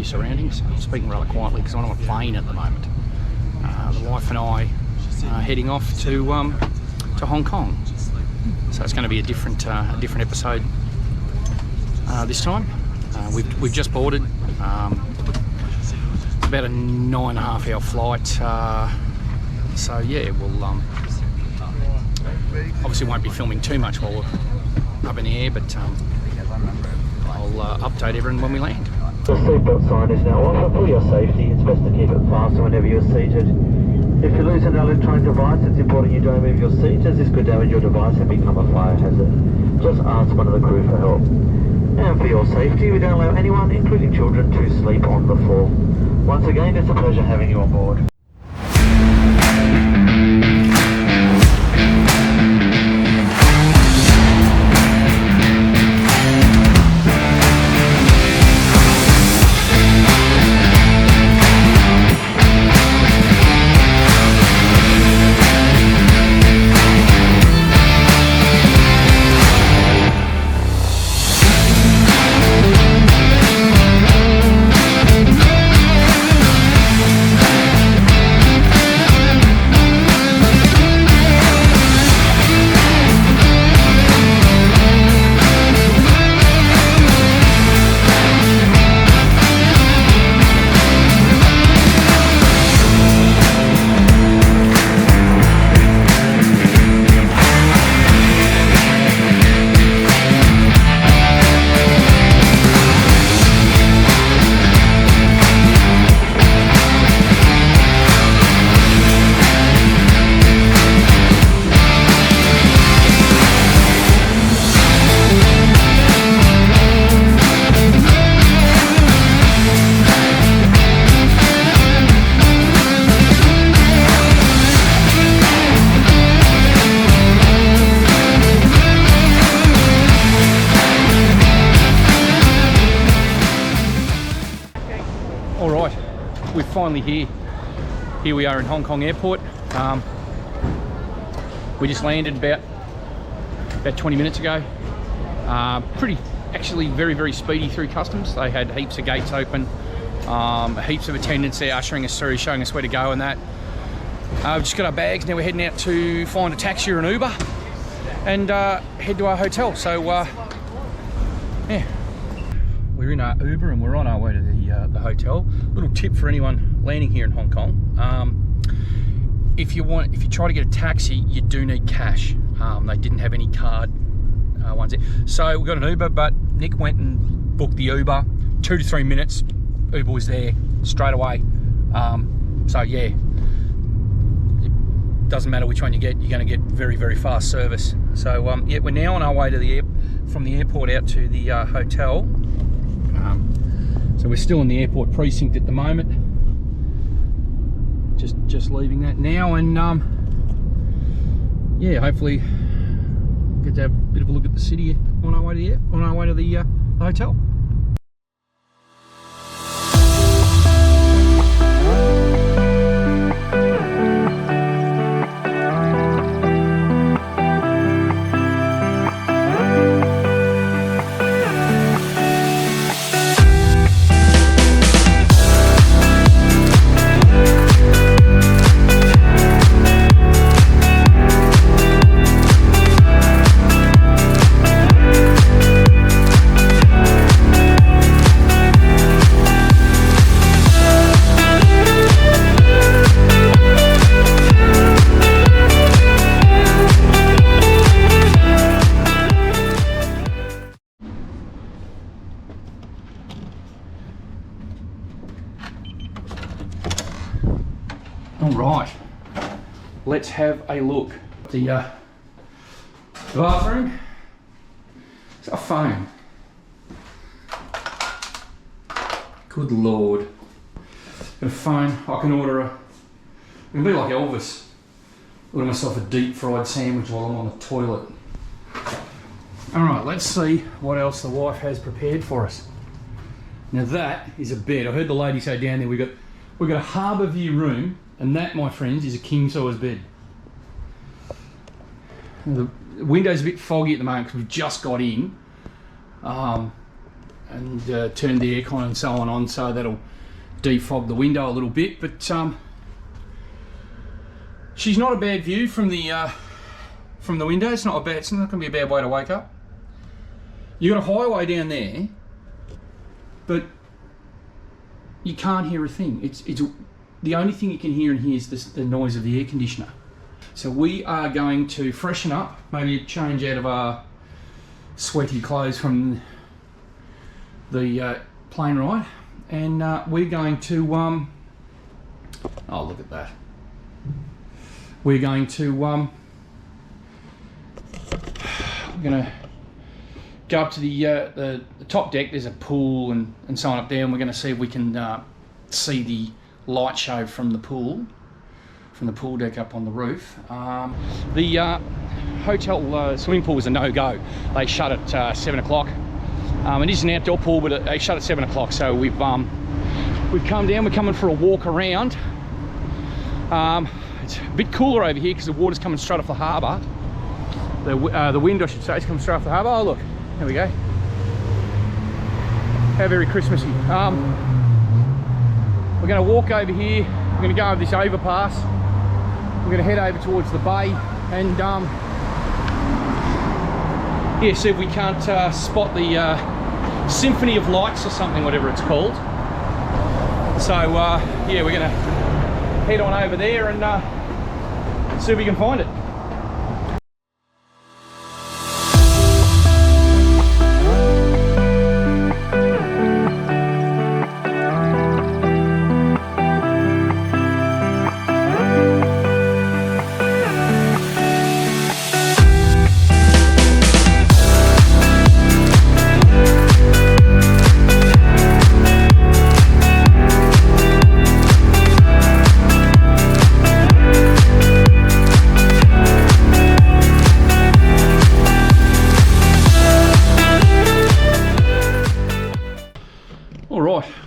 your surroundings. I'm speaking rather quietly because I'm on a plane at the moment. The wife and I are heading off to Hong Kong. So it's going to be a different episode this time. We've just boarded. It's about a 9.5 hour flight. So yeah, we'll obviously won't be filming too much while we're up in the air, but I'll update everyone when we land. The seatbelt sign is now off. For your safety, it's best to keep it fastened whenever you're seated. If you lose an electronic device, it's important you don't move your seat, as this could damage your device and become a fire hazard. Just ask one of the crew for help. And for your safety, we don't allow anyone, including children, to sleep on the floor. Once again, it's a pleasure having you on board. We're finally here. Here we are in Hong Kong Airport. We just landed about 20 minutes ago. Actually very, very speedy through customs. They had heaps of gates open, heaps of attendants there ushering us through, showing us where to go and that. We've just got our bags. Now we're heading out to find a taxi or an Uber and head to our hotel. So yeah, we're in our Uber and we're on our way to the hotel. Little tip for anyone landing here in Hong Kong: if you try to get a taxi, you do need cash. They didn't have any card ones there. So we got an Uber, but Nick went and booked the Uber. 2 to 3 minutes, Uber was there straight away. So yeah, it doesn't matter which one you get, you're going to get very, very fast service. So yeah, we're now on our way to from the airport out to the hotel. So we're still in the airport precinct at the moment. Just leaving that now, and yeah, hopefully get to have a bit of a look at the city on our way to the hotel. Alright, let's have a look. The bathroom. It's a phone. Good lord. Got a phone. I can order I can be like Elvis. Order myself a deep fried sandwich while I'm on the toilet. Alright, let's see what else the wife has prepared for us. Now that is a bed. I heard the lady say down there we've got a harbour view room, and that, my friends, is a king size bed. The window's a bit foggy at the moment because we've just got in, turned the aircon and so on, so that'll defog the window a little bit. But she's not a bad view from the window. It's not going to be a bad way to wake up. You got a highway down there, but you can't hear a thing. It's the only thing you can hear in here is the noise of the air conditioner. So we are going to freshen up, maybe change out of our sweaty clothes from the plane ride, and we're going to oh, look at that. We're going to we're going to go up to the top deck. There's a pool and so on up there, and we're going to see if we can see the light show from the pool deck up on the roof. The hotel swimming pool was a no-go. They shut at 7 o'clock. It is an outdoor pool, but they shut at 7 o'clock. So we've come down. We're coming for a walk around. It's a bit cooler over here because the water's coming straight off the harbour. The wind, I should say, is coming straight off the harbour. Oh look, there we go. How very Christmassy. We're going to walk over here. We're going to go over this overpass. We're going to head over towards the bay and yeah, see if we can't spot the Symphony of Lights or something, whatever it's called. So yeah, we're going to head on over there and see if we can find it.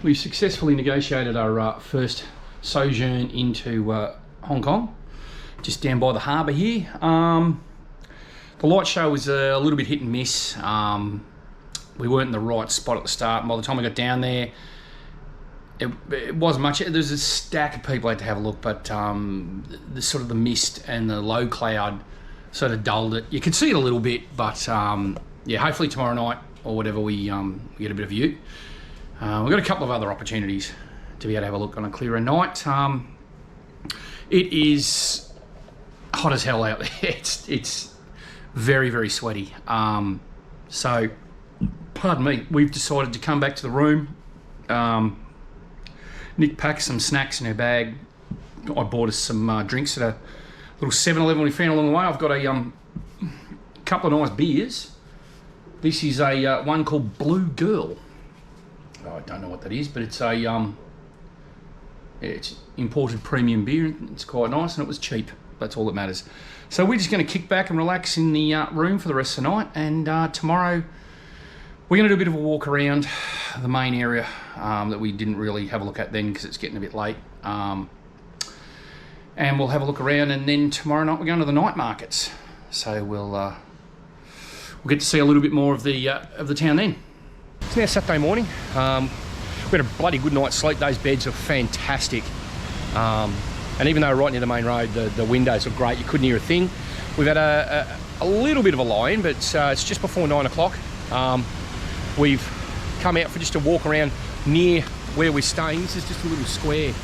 We've successfully negotiated our first sojourn into Hong Kong, just down by the harbour here. The light show was a little bit hit and miss. We weren't in the right spot at the start, and by the time we got down there, it wasn't much. There's a stack of people had to have a look, but the sort of the mist and the low cloud sort of dulled it. You could see it a little bit, but yeah, hopefully tomorrow night or whatever we get a bit of view. We've got a couple of other opportunities to be able to have a look on a clearer night. It is hot as hell out there. It's very, very sweaty. So, pardon me, we've decided to come back to the room. Nick packed some snacks in her bag. I bought us some drinks at a little 7-Eleven we found along the way. I've got a couple of nice beers. This is a one called Blue Girl. I don't know what that is, but it's a it's imported premium beer. It's quite nice and it was cheap. That's all that matters. So we're just going to kick back and relax in the room for the rest of the night, and tomorrow we're going to do a bit of a walk around the main area that we didn't really have a look at then because it's getting a bit late. And we'll have a look around, and then tomorrow night we're going to the night markets. So we'll get to see a little bit more of the town then. It's now Saturday morning. We had a bloody good night's sleep. Those beds are fantastic. And even though we're right near the main road, the windows are great. You couldn't hear a thing. We've had a little bit of a lie-in, but it's just before 9 o'clock. We've come out for just a walk around near where we're staying. This is just a little square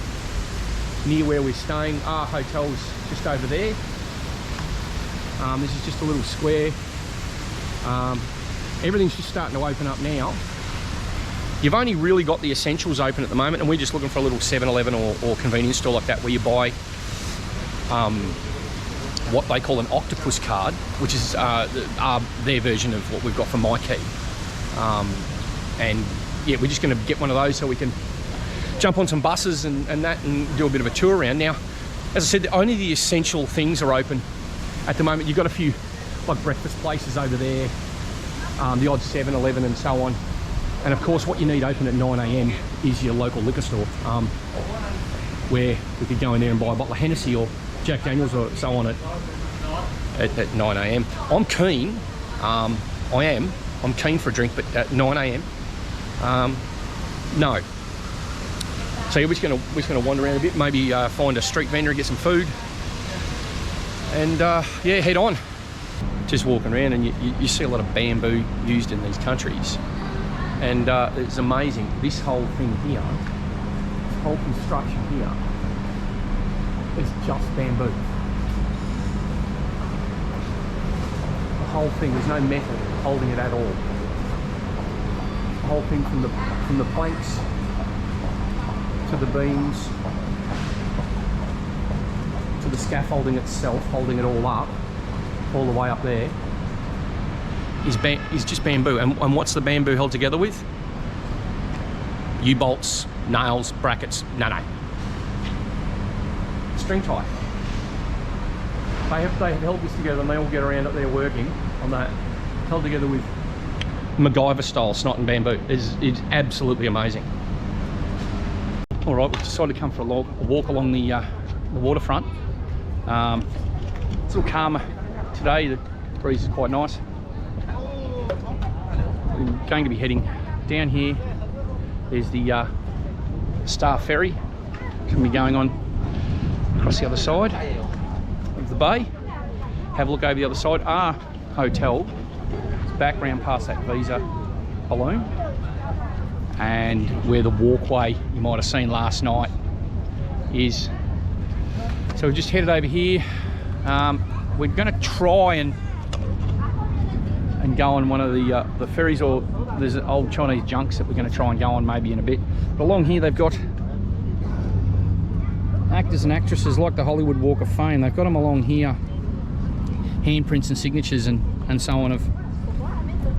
near where we're staying. Our hotel's just over there. This is just a little square. Everything's just starting to open up now. You've only really got the essentials open at the moment, and we're just looking for a little 7-Eleven or convenience store like that where you buy what they call an octopus card, which is their version of what we've got from MyKey. And yeah, we're just going to get one of those so we can jump on some buses and do a bit of a tour around. Now, as I said, only the essential things are open at the moment. You've got a few like breakfast places over there, the odd 7-Eleven and so on. And of course, what you need open at 9 AM is your local liquor store, where we could go in there and buy a bottle of Hennessy or Jack Daniels or so on at 9 AM. I'm keen, I'm keen for a drink, but at 9 AM, No. So yeah, we're just gonna wander around a bit, maybe find a street vendor and get some food, and yeah, head on. Just walking around, and you see a lot of bamboo used in these countries, and it's amazing. This whole thing here, this whole construction here, is just bamboo. The whole thing, there's no metal holding it at all. The whole thing from the planks to the beams to the scaffolding itself, holding it all up, all the way up there, is just bamboo. And what's the bamboo held together with? U-bolts, nails, brackets. No. String tie. They have held this together, and they all get around up there working on that, held together with MacGyver style snot and bamboo. It's absolutely amazing. All right, we've decided to come for a walk along the waterfront. It's a little calmer today. The breeze is quite nice. We're going to be heading down here. There's the Star Ferry. It's going to be going on across the other side of the bay. Have a look over the other side. Our hotel is back round past that Visa balloon, and where the walkway you might have seen last night is. So we've just headed over here. We're going to try and go on one of the ferries, or there's old Chinese junks that we're going to try and go on maybe in a bit. But along here they've got actors and actresses like the Hollywood Walk of Fame. They've got them along here, handprints and signatures and so on of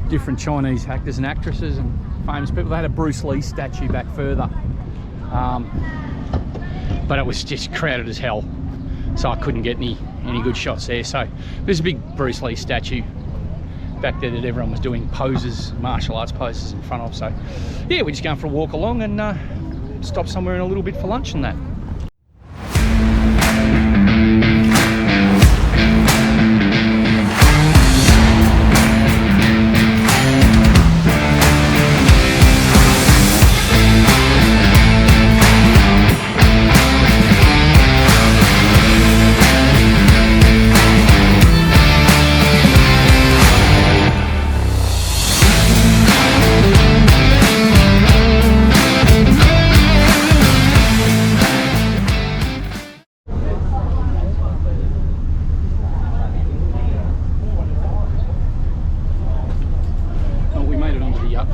different Chinese actors and actresses and famous people. They had a Bruce Lee statue back further, but it was just crowded as hell, so I couldn't get any good shots there. So there's a big Bruce Lee statue back there that everyone was doing poses, martial arts poses in front of. So yeah, we're just going for a walk along and stop somewhere in a little bit for lunch and that.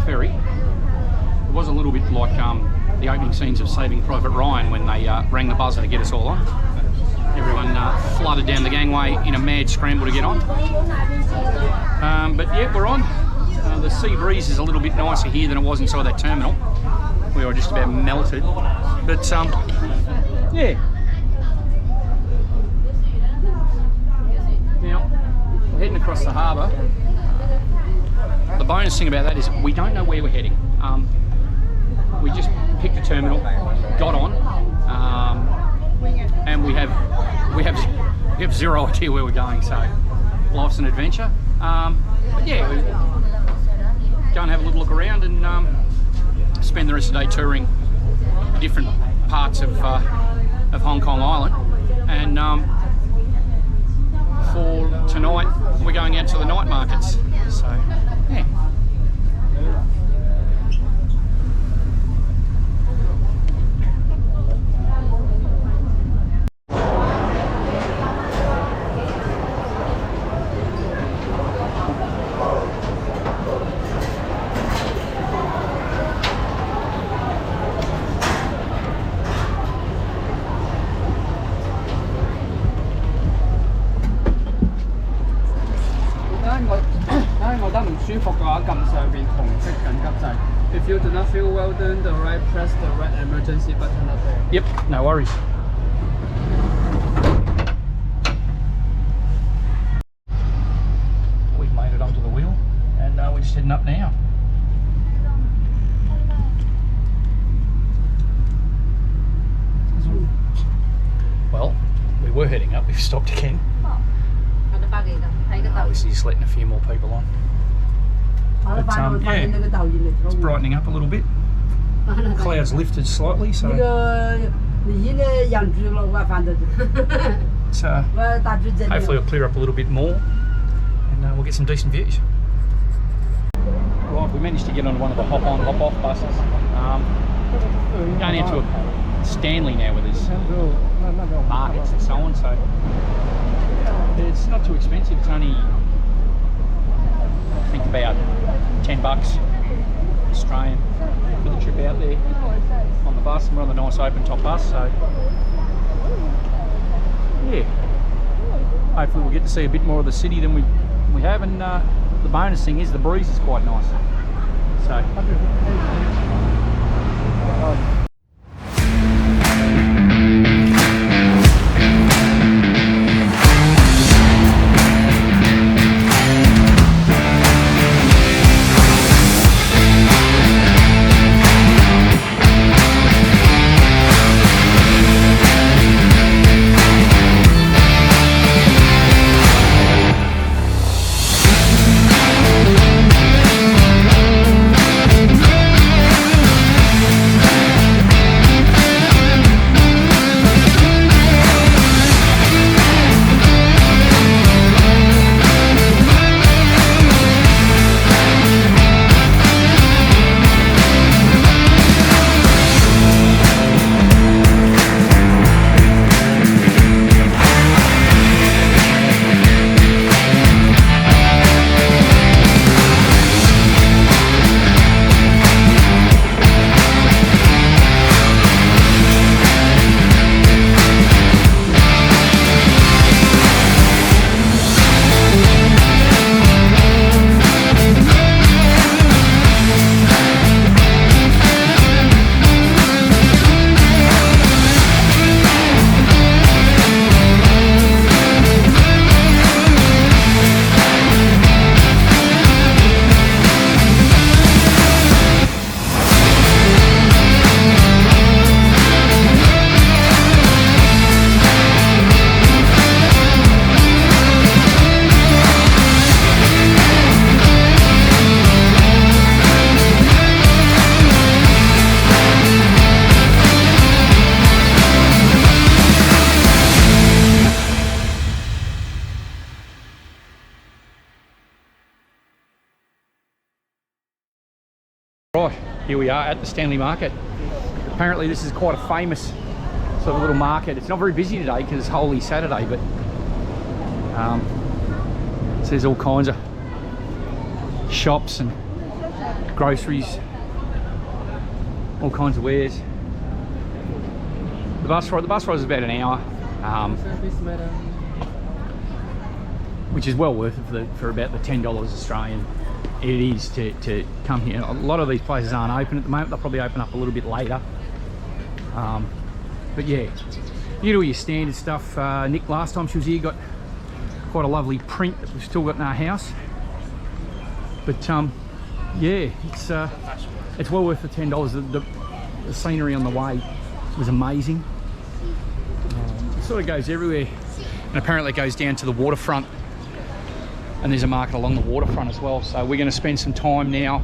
Ferry. It was a little bit like the opening scenes of Saving Private Ryan when they rang the buzzer to get us all on. Everyone flooded down the gangway in a mad scramble to get on. But yeah, we're on. The sea breeze is a little bit nicer here than it was inside that terminal. We were just about melted. But yeah. Now, we're heading across the harbour. The bonus thing about that is we don't know where we're heading. We just picked a terminal, got on, and we have zero idea where we're going. So life's an adventure. But yeah, we go and have a little look around and spend the rest of the day touring different parts of Hong Kong Island. And for tonight, we're going out to the night markets. So yeah. If you do not feel well, then press the red emergency button up there. Yep, no worries. We've made it onto the wheel, and we're just heading up now. Well, we were heading up. We've stopped again. Obviously, just letting a few more people on. But yeah, it's brightening up a little bit. Clouds lifted slightly, so it's, hopefully it'll clear up a little bit more, and we'll get some decent views. Right, we managed to get on one of the hop-on, hop-off buses. Going into a Stanley now with his markets and so on, so it's not too expensive. It's only, I think, about $10 Australian for the trip out there on the bus, and we're on the nice open top bus, so yeah, hopefully we'll get to see a bit more of the city than we have, and the bonus thing is the breeze is quite nice, so right, here we are at the Stanley Market. Apparently this is quite a famous sort of little market. It's not very busy today because it's Holy Saturday, but there's all kinds of shops and groceries, all kinds of wares. The bus ride is about an hour, which is well worth it for about the $10 Australian it is to come here. A lot of these places aren't open at the moment. They'll probably open up a little bit later. But yeah, you do all your standard stuff. Nick, last time she was here, got quite a lovely print that we've still got in our house. But yeah, it's well worth the $10. The scenery on the way was amazing. It sort of goes everywhere, and apparently it goes down to the waterfront, and there's a market along the waterfront as well. So we're going to spend some time now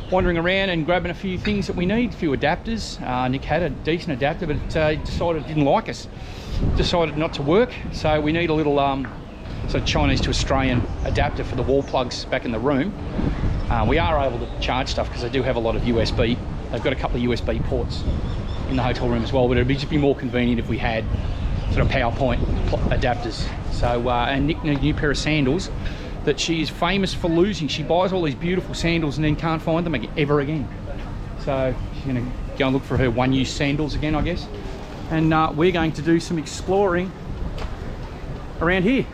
wandering around and grabbing a few things that we need, a few adapters. Nick had a decent adapter, but decided it didn't like us, decided not to work. So we need a little sort of Chinese to Australian adapter for the wall plugs back in the room. We are able to charge stuff because they do have a lot of USB. They've got a couple of USB ports in the hotel room as well, but it'd just be more convenient if we had sort of PowerPoint adapters. So and Nick needs a new pair of sandals that she is famous for losing. She buys all these beautiful sandals and then can't find them ever again. So she's going to go and look for her one-use sandals again, I guess. And we're going to do some exploring around here.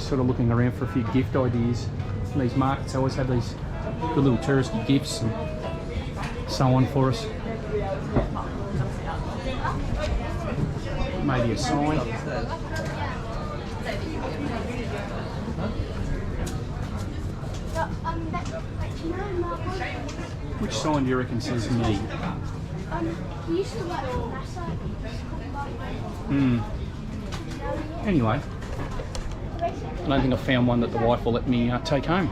just sort of looking around for a few gift ideas. From these markets always have these good little touristy gifts and so on for us. Maybe a sign. Which sign do you reckon says me? He used to work for NASA. Anyway, I don't think I've found one that the wife will let me take home.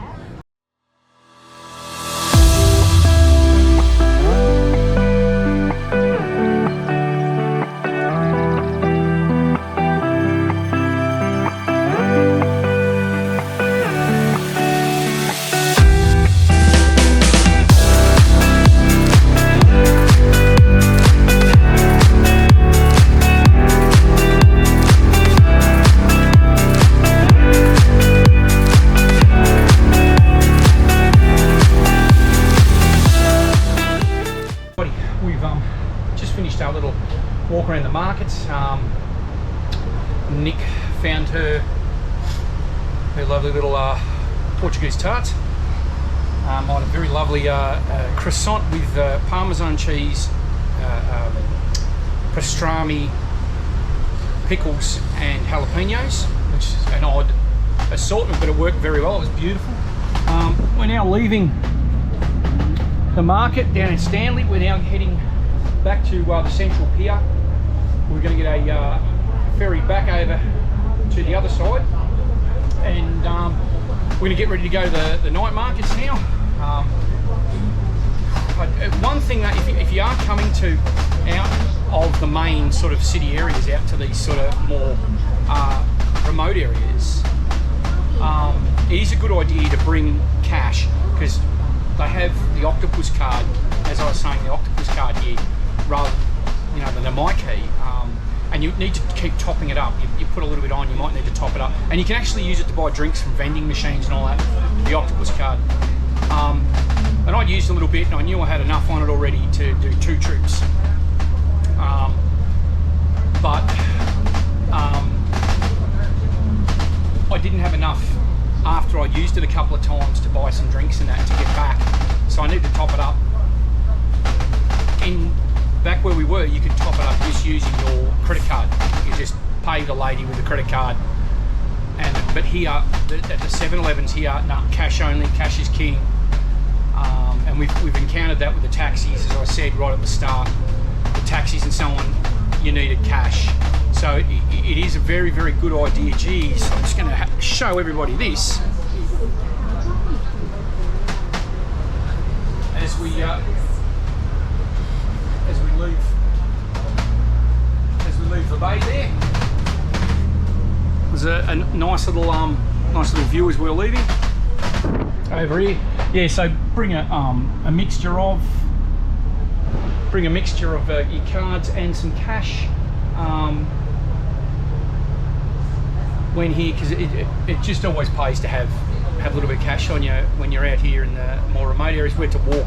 Walk around the markets. Nick found her lovely little Portuguese tarts. I had a very lovely croissant with Parmesan cheese, pastrami, pickles and jalapenos, which is an odd assortment, but it worked very well. It was beautiful. We're now leaving the market down in Stanley. We're now heading back to the Central Pier. We're going to get a ferry back over to the other side, and we're going to get ready to go to the night markets now. One thing that if you are coming to out of the main sort of city areas out to these sort of more remote areas, it is a good idea to bring cash, because they have the Octopus card, as I was saying, the Octopus card here, rather than a MyKey, and you need to keep topping it up. You put a little bit on, you might need to top it up, and you can actually use it to buy drinks from vending machines and all that, the Octopus card. And I'd used a little bit, and I knew I had enough on it already to do 2 trips, but I didn't have enough after I used it a couple of times to buy some drinks and that to get back, so I needed to top it up. Back where we were, you could top it up just using your credit card. You just pay the lady with a credit card. But here, at the 7-Elevens here, no, cash only, cash is king. And we've encountered that with the taxis, as I said right at the start. The taxis and so on, you needed cash. So it is a very, very good idea. Geez, I'm just going to show everybody this. As we leave the bay there. There's a nice little view as we're leaving. Over here, yeah. So bring a mixture of your cards and some cash when here, because it just always pays to have a little bit of cash on you when you're out here in the more remote areas. We had to walk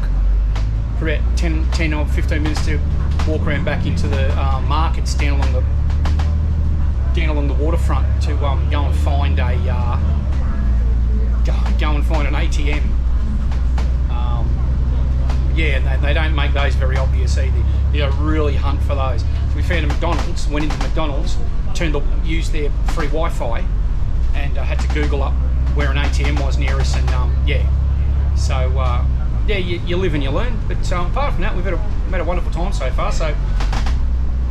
for about 10 or 15 minutes to walk around back into the markets down along the waterfront to go and find an ATM. Yeah, and they don't make those very obvious either. You know, really hunt for those. We found a McDonald's, went into McDonald's, used their free Wi-Fi, and had to Google up where an ATM was near us, and yeah. So yeah, you live and you learn. But apart from that, we've had a wonderful time so far. So,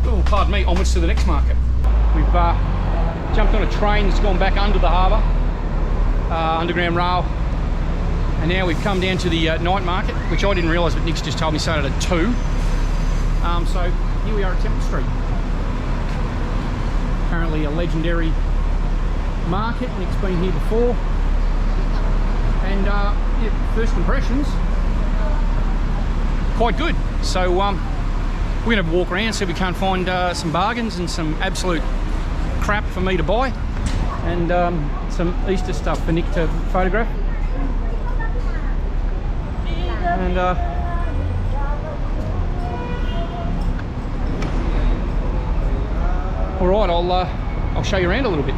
oh, pardon me, onwards to the next market. We've jumped on a train that's gone back under the harbour, underground rail, and now we've come down to the night market, which I didn't realise, but Nick's just told me started at 2. So here we are at Temple Street. Apparently a legendary market. Nick's been here before, and yeah, first impressions, quite good. So we're going to have a walk around, see if we can't find some bargains and some absolute crap for me to buy, and some Easter stuff for Nick to photograph. And all right, I'll show you around a little bit.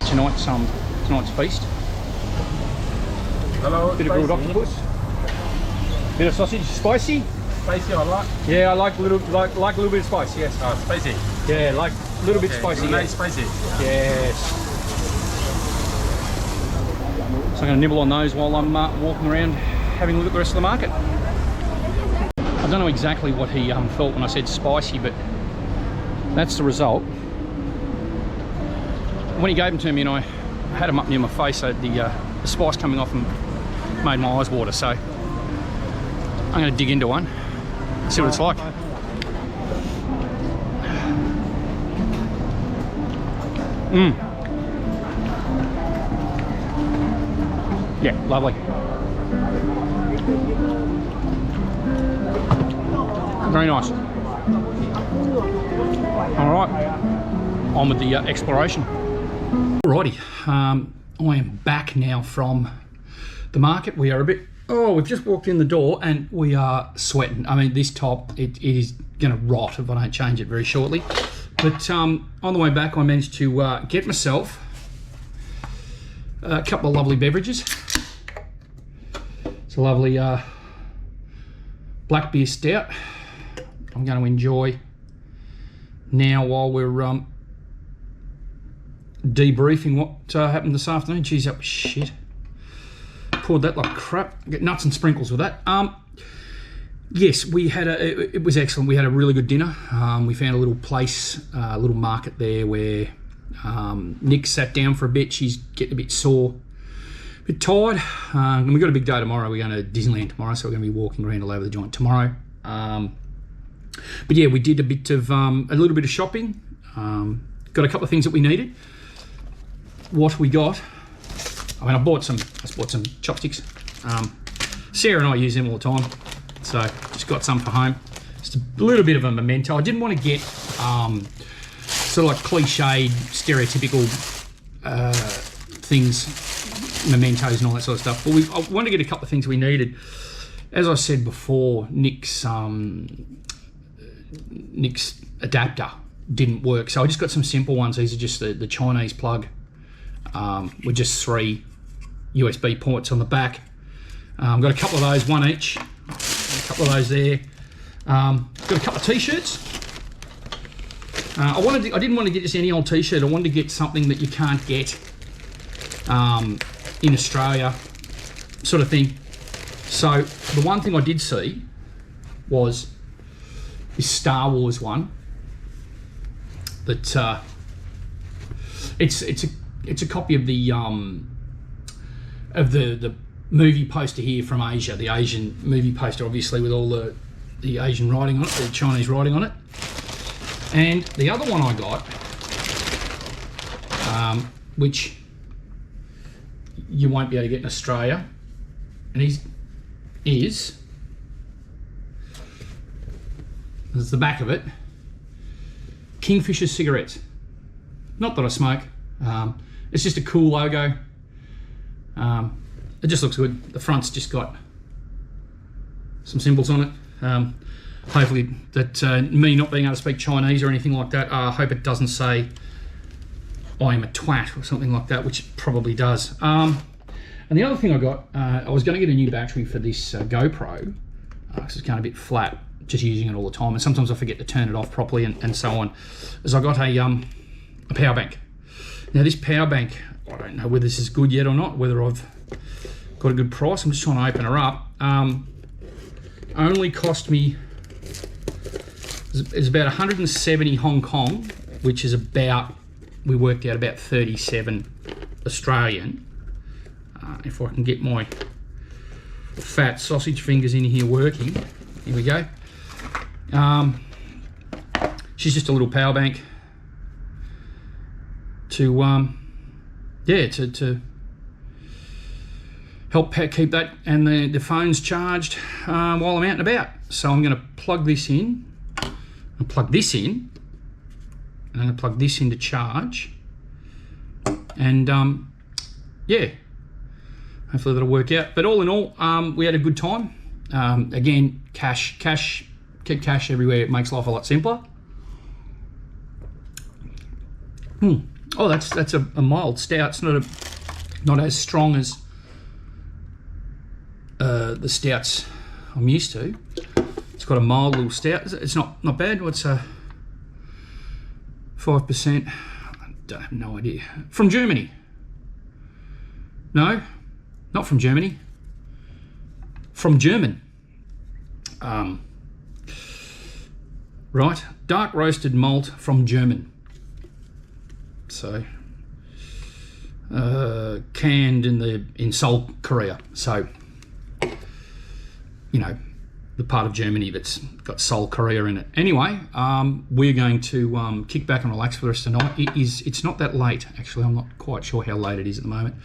tonight's feast. Hello. Bit of grilled octopus. Bit of sausage, spicy. Spicy or not? Yeah, I like a little bit of spice. Yes. Spicy. Yeah, like a little bit spicy. You Yeah. like spicy? Yes. So I'm going to nibble on those while I'm walking around having a look at the rest of the market. I don't know exactly what he thought when I said spicy, but that's the result. When he gave them to me and I had them up near my face, so the spice coming off them made my eyes water. So I'm going to dig into one, see what it's like. Yeah, lovely. Very nice. All right, on with the exploration. Alrighty, I am back now from the market. We are a bit, we've just walked in the door and we are sweating. I mean, this top, it is gonna rot if I don't change it very shortly. But on the way back, I managed to get myself a couple of lovely beverages. It's a lovely black beer stout. I'm going to enjoy now while we're debriefing what happened this afternoon. Geez, that was shit. Poured that like crap. Get nuts and sprinkles with that. Yes, we had it was excellent. We had a really good dinner. We found a little place, a little market there where Nick sat down for a bit. She's getting a bit sore, a bit tired. And we've got a big day tomorrow. We're going to Disneyland tomorrow, so we're going to be walking around all over the joint tomorrow. But yeah, we did a bit of a little bit of shopping. Got a couple of things that we needed. What we got? I mean, I bought some chopsticks. Sarah and I use them all the time, so just got some for home. Just a little bit of a memento. I didn't want to get sort of like cliched, stereotypical things, mementos and all that sort of stuff. But I wanted to get a couple of things we needed. As I said before, Nick's adapter didn't work, so I just got some simple ones. These are just the Chinese plug with just 3 USB ports on the back. Got a couple of those, one each. A couple of those there. Got a couple of t-shirts. I didn't want to get just any old t-shirt. I wanted to get something that you can't get in Australia, sort of thing. So the one thing I did see was this Star Wars one. That it's a copy of the movie poster here from Asia, the Asian movie poster, obviously with all the Asian writing on it, the Chinese writing on it. And the other one I got, which you won't be able to get in Australia, and is the back of it, Kingfisher cigarettes. Not that I smoke. It's just a cool logo. It just looks good. The front's just got some symbols on it. Hopefully that me not being able to speak Chinese or anything like that, I hope it doesn't say I am a twat or something like that, which it probably does. And the other thing I got, I was going to get a new battery for this GoPro because it's going a bit flat, just using it all the time, and sometimes I forget to turn it off properly and so on. As I got a power bank. Now this power bank, I don't know whether this is good yet or not, whether I've got a good price. I'm just trying to open her up. Only cost me, it's about 170 Hong Kong, which is about, we worked out about 37 Australian. If I can get my fat sausage fingers in here working. Here we go. She's just a little power bank to help keep that and the phone's charged while I'm out and about. So I'm going to plug this in, and plug this in, and I'm going to plug this in to charge, and yeah, hopefully that'll work out. But all in all, we had a good time. Again, keep cash everywhere. It makes life a lot simpler. Oh, that's a mild stout. It's not as strong as the stouts I'm used to. It's got a mild little stout. It's not bad. What's 5%? I have no idea. From Germany? No, not from Germany. From German. Right, dark roasted malt from German. So canned in Seoul, Korea. So you know, the part of Germany that's got Seoul, Korea in it. Anyway, we're going to kick back and relax for the rest of the night. It's not that late, actually. I'm not quite sure how late it is at the moment.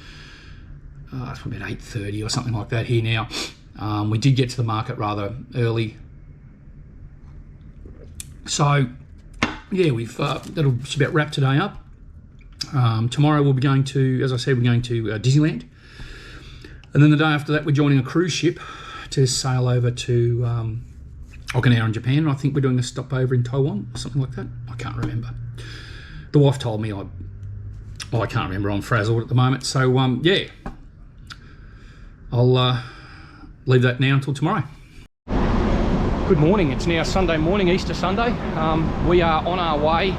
It's probably about 8:30 or something like that here now. We did get to the market rather early. So, yeah, that'll just about wrap today up. Tomorrow we'll be going to, as I said, we're going to Disneyland. And then the day after that, we're joining a cruise ship to sail over to Okinawa in Japan. And I think we're doing a stopover in Taiwan or something like that. I can't remember. The wife told me I can't remember. I'm frazzled at the moment. So, yeah, I'll leave that now until tomorrow. Good morning. It's now Sunday morning, Easter Sunday. We are on our way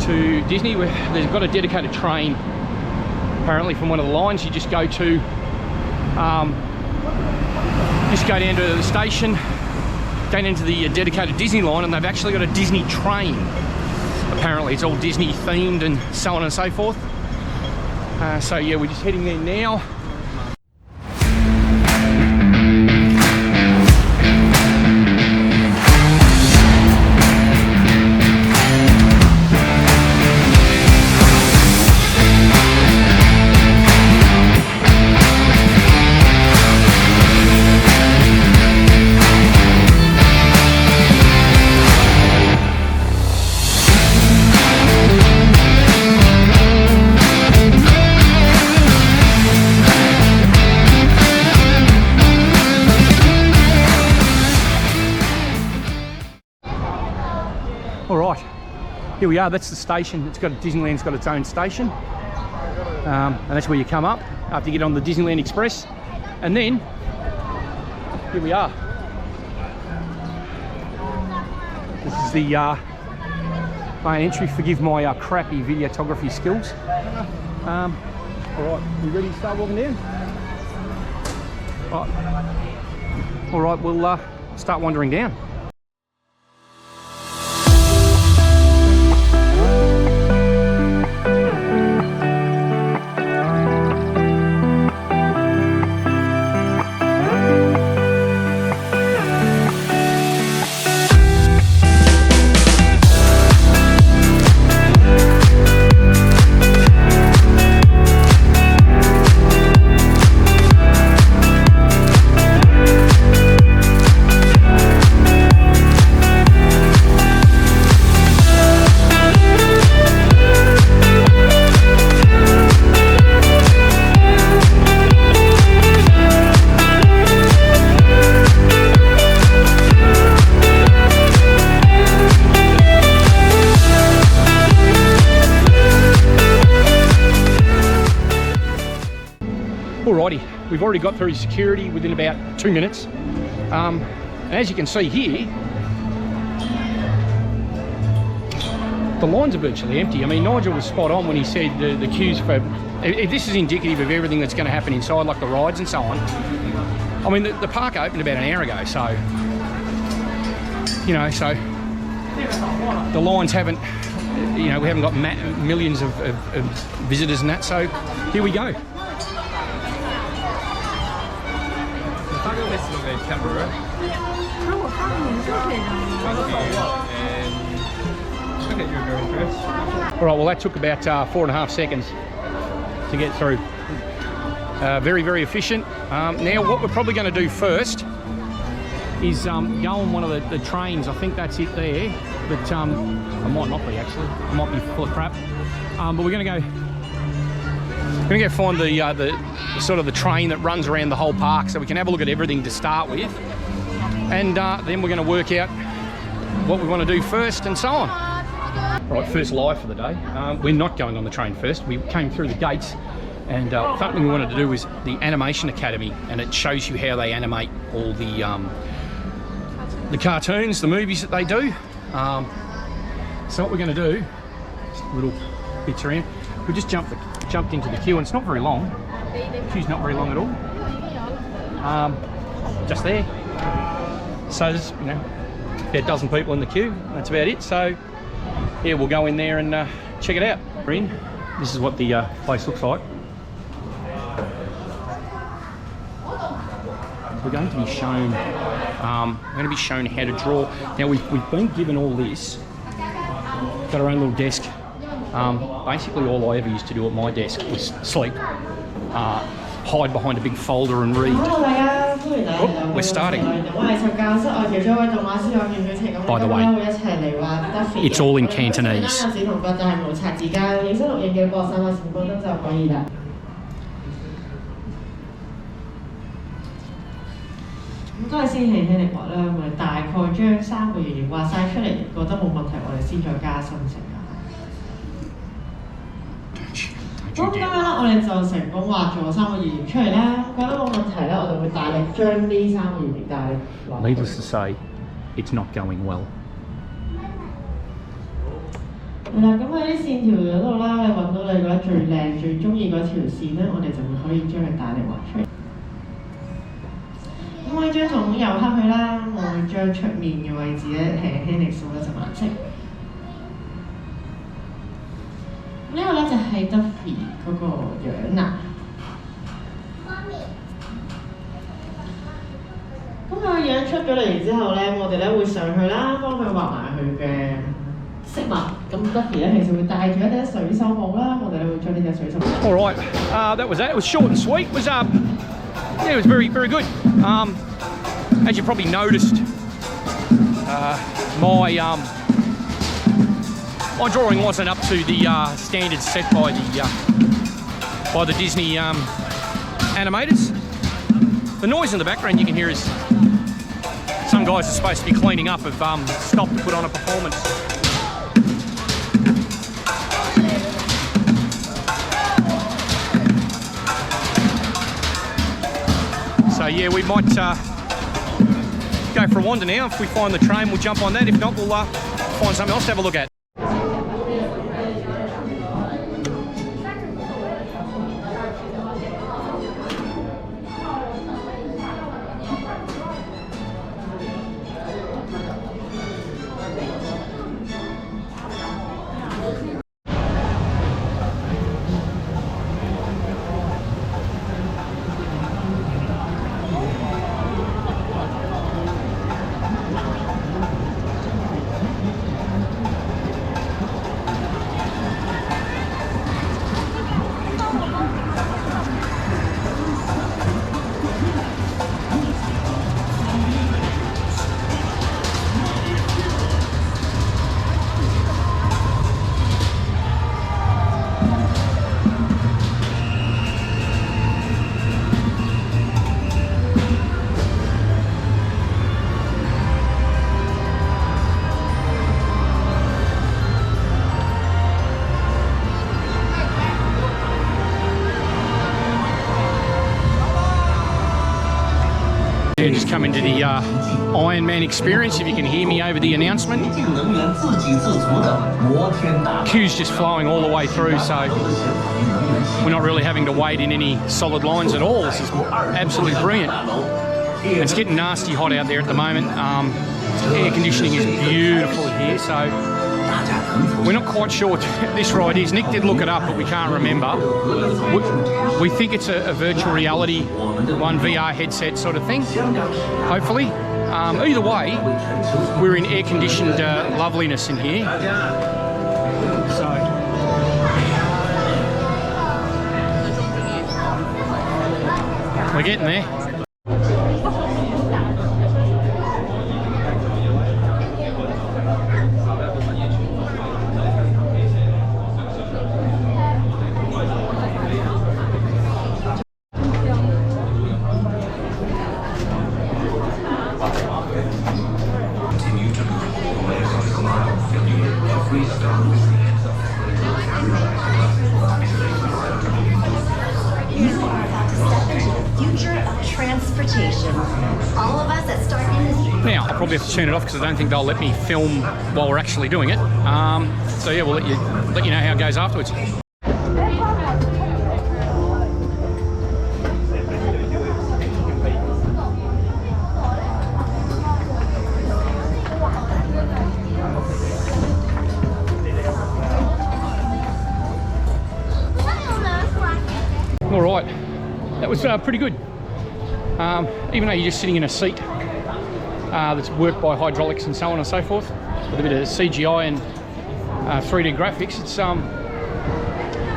to Disney. They've got a dedicated train, apparently, from one of the lines. You just go to, down to the station, go into the dedicated Disney line, and they've actually got a Disney train. Apparently, it's all Disney themed and so on and so forth. So yeah, we're just heading there now. All right, here we are. That's the station. Disneyland's got its own station, and that's where you come up after you get on the Disneyland Express. And then here we are. This is the main entry. Forgive my crappy videography skills. All right, you ready to start walking down? All right, we'll start wandering down. Alrighty, we've already got through security within about 2 minutes. And as you can see here, the lines are virtually empty. I mean, Nigel was spot on when he said the queues for... This is indicative of everything that's going to happen inside, like the rides and so on. I mean, the park opened about an hour ago, so... You know, so... The lines haven't... You know, we haven't got millions of visitors and that, so here we go. Camera. All right, well that took about 4.5 seconds to get through. Very, very efficient. Now what we're probably going to do first is go on one of the trains. I think that's it there, but I might not be actually. I might be full of crap. But we're going to go find the sort of the train that runs around the whole park, so we can have a look at everything to start with, and then we're going to work out what we want to do first and so on. Right, first live for the day. We're not going on the train first. We came through the gates, and something we wanted to do was the Animation Academy, and it shows you how they animate all the cartoons, the movies that they do. So what we're going to do, just little bits around. We just jumped into the queue, and it's not very long. The queue's not very long at all. Just there. So there's, you know, about a dozen people in the queue. That's about it. So yeah, we'll go in there and check it out. We're in. This is what the place looks like. We're going to be shown. We're going to be shown how to draw. Now we've been given all this. Got our own little desk. Basically, all I ever used to do at my desk was sleep, hide behind a big folder and read. Oh, we're starting. By the way, it's all in Cantonese. 咁都係先輕輕力畫啦，我哋大概將3個圓形畫晒出嚟，覺得冇問題，我哋先再加深成啊。咁今日咧，我哋就成功畫咗3個圓形出嚟啦。覺得冇問題咧，我就會大力將呢3個圓形大力畫。Needless to say, it's not going well. 係啦，咁喺啲線條嗰度啦，你揾到你覺得最靚、最中意嗰條線咧，我哋就會可以將佢大力畫出嚟。 咁我將重油黑佢啦，我會將出面嘅位置咧輕輕力掃一陣顏色。呢個咧就係 Duffy 嗰個樣啦。咁佢個樣出咗嚟之後咧，我哋咧會上去啦，幫佢畫埋佢嘅飾物。咁 Duffy 咧其實會戴住一頂水手帽啦，我哋咧會將呢隻水手帽。All right, that was that. It was short and sweet. It was yeah, it was very good. As you probably noticed, my drawing wasn't up to the standards set by the Disney animators. The noise in the background you can hear is some guys are supposed to be cleaning up, have stopped to put on a performance. So yeah, we might go for a wander now. If we find the train, we'll jump on that. If not, we'll find something else to have a look at. Yeah, just come into the Iron Man experience, if you can hear me over the announcement. Queue's just flowing all the way through, so we're not really having to wait in any solid lines at all. This is absolutely brilliant. It's getting nasty hot out there at the moment. Air conditioning is beautiful here, so we're not quite sure what this ride is. Nick did look it up, but we can't remember. We think it's a virtual reality, one VR headset sort of thing, hopefully. Either way, we're in air-conditioned loveliness in here. So we're getting there. Continue to move away from the cloud, filling it every stone. Now, I'll probably have to turn it off because I don't think they'll let me film while we're actually doing it. So yeah, we'll let you know how it goes afterwards. All right, that was pretty good. Even though you're just sitting in a seat that's worked by hydraulics and so on and so forth, with a bit of CGI and 3D graphics, it's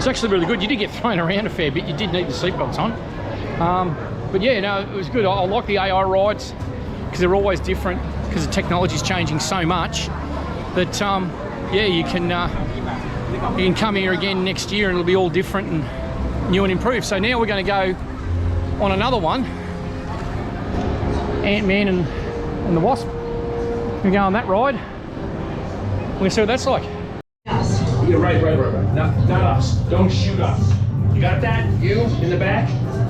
actually really good. You did get thrown around a fair bit. You did need the seatbelts on. But yeah, no, it was good. I like the AI rides because they're always different because the technology's changing so much that, yeah, you can come here again next year and it'll be all different and new and improved. So now we're going to go on another one, Ant-Man and the Wasp. We go on that ride. We're going to see what that's like. Yeah, right. Not us. Don't shoot us. You got that? You in the back?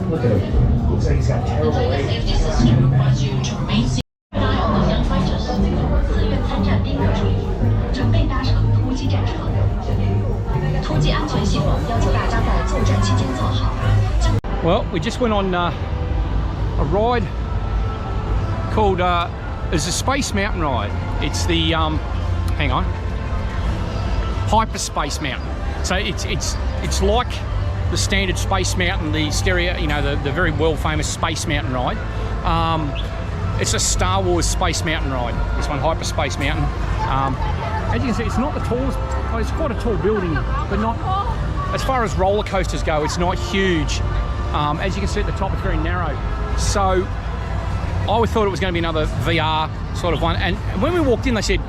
Look at him. Looks like he's got terrible legs. Well, we just went on a ride called it's a Space Mountain ride. It's the hang on, Hyperspace Mountain. So it's like the standard Space Mountain, the stereo, you know, the very well famous Space Mountain ride. It's a Star Wars Space Mountain ride. This one, Hyperspace Mountain. As you can see, it's not the tallest. Well, it's quite a tall building, but not as far as roller coasters go. It's not huge. As you can see at the top, it's very narrow. So I always thought it was going to be another VR sort of one. And when we walked in, they said,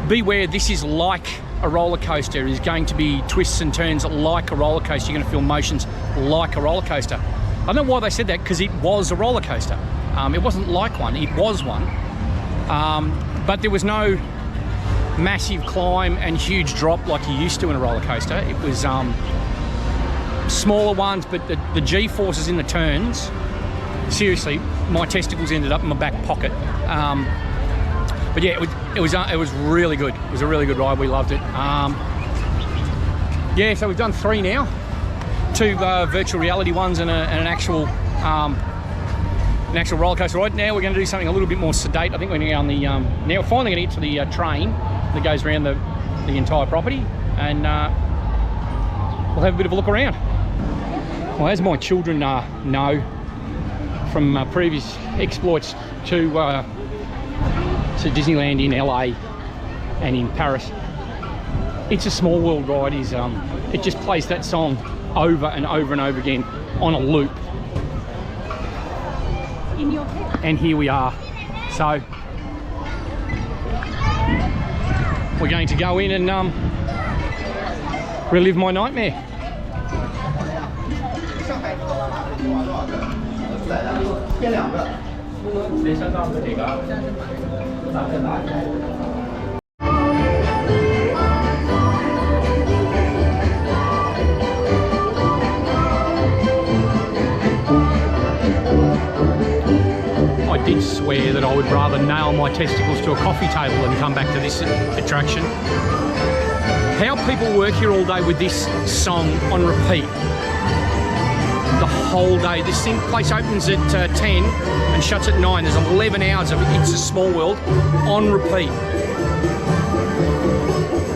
beware, this is like a roller coaster. It's going to be twists and turns like a roller coaster. You're going to feel motions like a roller coaster. I don't know why they said that, because it was a roller coaster. It wasn't like one, it was one. But there was no massive climb and huge drop like you used to in a roller coaster. It was smaller ones, but the G-forces in the turns, seriously, my testicles ended up in my back pocket. But yeah, it was really good. It was a really good ride. We loved it. Yeah, so we've done 3 now. 2 virtual reality ones and an actual roller coaster ride. Now we're going to do something a little bit more sedate. I think we're going to go on the now we're finally going to get to the train that goes around the entire property, and we'll have a bit of a look around. Well, as my children know from previous exploits to Disneyland in LA and in Paris, It's a Small World ride. It just plays that song over and over and over again on a loop. And here we are. So we're going to go in and relive my nightmare. I did swear that I would rather nail my testicles to a coffee table than come back to this attraction. How people work here all day with this song on repeat. The whole day. This place opens at 10 and shuts at 9. There's 11 hours of It's a Small World on repeat.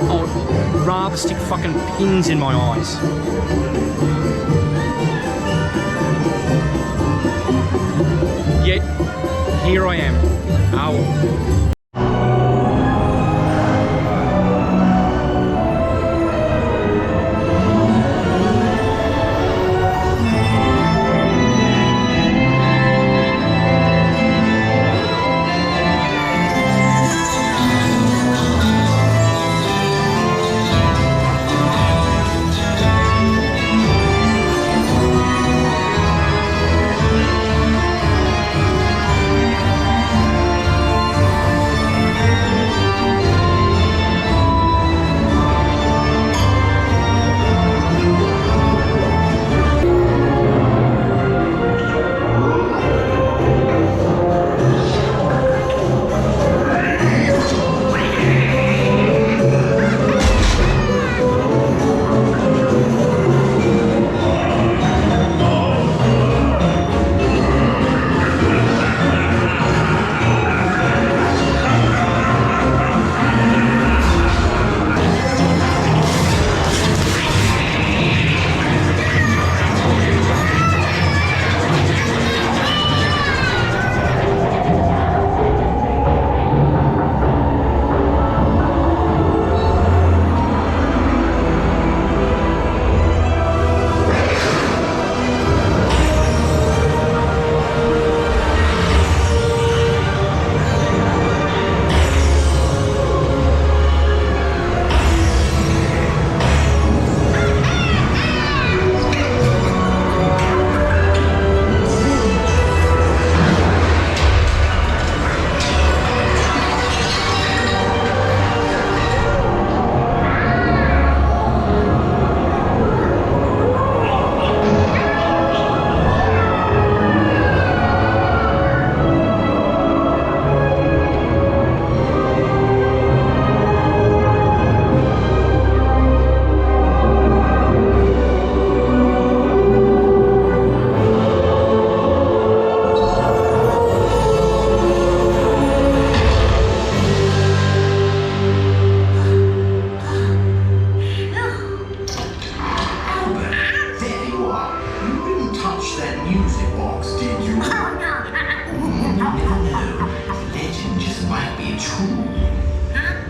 I would rather stick fucking pins in my eyes. Yet, here I am. Oh. music box, did you? No, legend just might be true.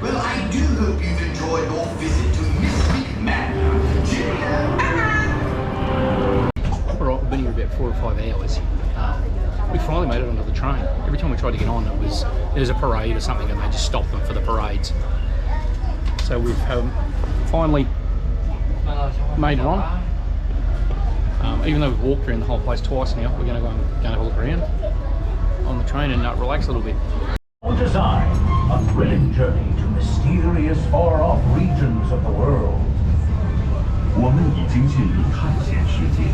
Well, I do hope you've enjoyed your visit to Mystic Manor. Cheerio! Alright, we've been here about 4 or 5 hours. We finally made it onto the train. Every time we tried to get on, there's a parade or something and they just stopped them for the parades. So we've finally made it on. Even though we've walked around the whole place twice now, we're going to go and have a look around on the train and relax a little bit. Design, a thrilling journey to mysterious far-off regions of the world. 我们已经进入探险世界，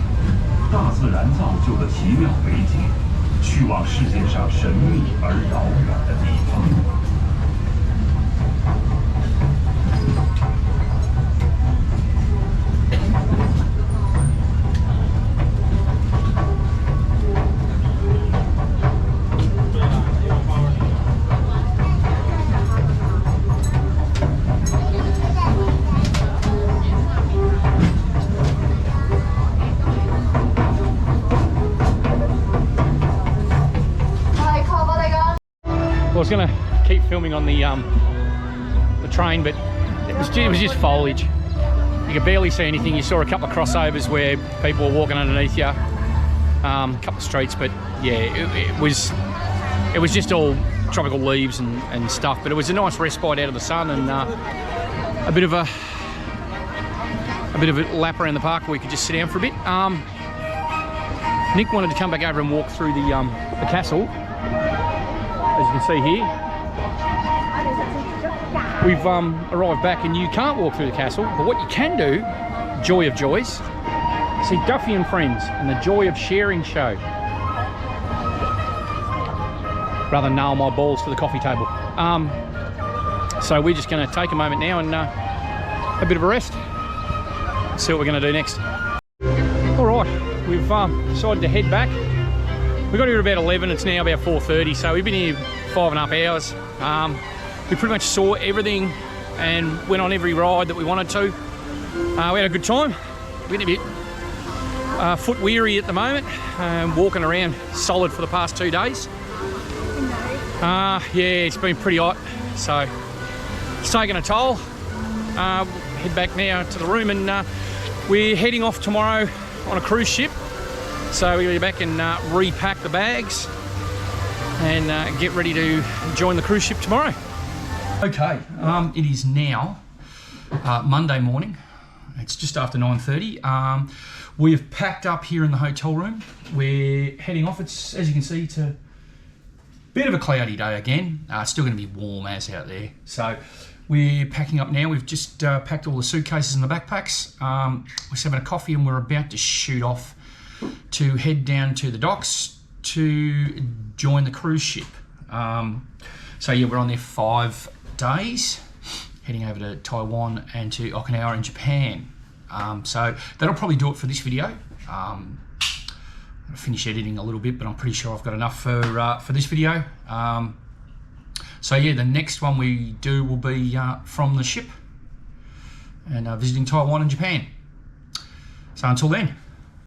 大自然造就的奇妙美景，去往世界上神秘而遥远的地方。 I was gonna keep filming on the train, but it was just foliage. You could barely see anything. You saw a couple of crossovers where people were walking underneath you, a couple of streets, but yeah, it was just all tropical leaves and stuff. But it was a nice respite out of the sun and a bit of a lap around the park where we could just sit down for a bit. Nick wanted to come back over and walk through the castle. As you can see here, we've arrived back and you can't walk through the castle, but what you can do, joy of joys, see Duffy and Friends and the Joy of Sharing show. Rather than nail my balls to the coffee table. So we're just going to take a moment now and have a bit of a rest. See what we're going to do next. All right, we've decided to head back. We got here at about 11, it's now about 4:30, so we've been here 5.5 hours. We pretty much saw everything and went on every ride that we wanted to. We had a good time. We're getting a bit foot weary at the moment, walking around solid for the past 2 days. Yeah, it's been pretty hot, so it's taken a toll. Head back now to the room and we're heading off tomorrow on a cruise ship. So we'll be back and repack the bags and get ready to join the cruise ship tomorrow. Okay, it is now Monday morning. It's just after 9:30. We have packed up here in the hotel room. We're heading off. It's, as you can see, it's a bit of a cloudy day again. It's still going to be warm as out there. So we're packing up now. We've just packed all the suitcases and the backpacks. We're just having a coffee and we're about to shoot off to head down to the docks to join the cruise ship. So yeah, we're on there 5 days, heading over to Taiwan and to Okinawa in Japan. So that'll probably do it for this video. I'll finish editing a little bit, but I'm pretty sure I've got enough for this video. So yeah, the next one we do will be from the ship and visiting Taiwan and Japan. So until then,